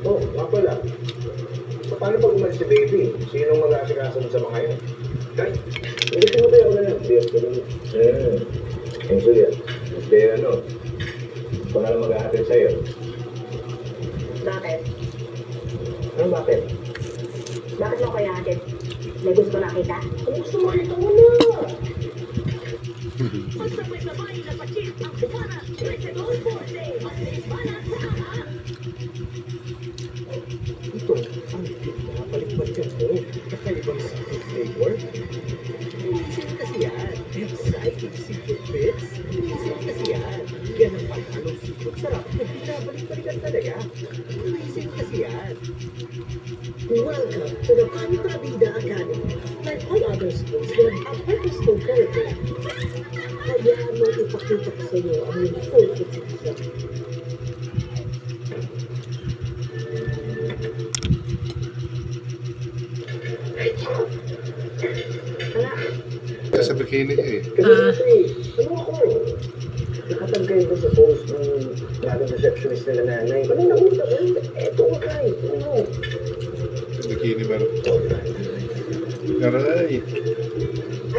Oh, nga pala. Paano pag umalis si baby? Sinong mag-aasikaso mo sa mga yun? Ay, hindi mo tayo na lang. Hindi ako naman. Yung sulit. Hindi, ano, ito na lang mag-ahatid sa'yo. Bakit? Ano bakit? Bakit mo kaya atin? May gusto ko nakita? Ano gusto mo ito mo na? Magsabay-sabay na pachit ang bumana. Tricycle Forte. Mas balat sa aha. Ito, ang pinapalik-balikan ko. Kakaibang secret flavor. Inisip kasi yan. Exciting secret bits. Inisip kasi yan. Yan ang paghalong secret sarap na pinabalik-balikan talaga. Inisip kasi yan. Welcome to the Pantabida Academy. Like all other schools, we have a purposeful curriculum. Hayaan mo ipakita ko sa iyo ang iyong full potential. Sa bikini eh. Kasi, ano ako? Nakatagay ko sa post ng bagong receptionist nila nanay. Ano na una? Eto nga kayo. Ano? Sa bikini ba? Aray.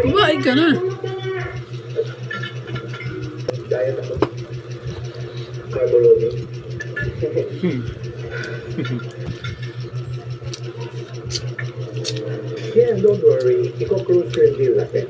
Kumain ka na. Diet ako. Carbology. Yeah, don't worry. Iko-cruise ko yung deal natin.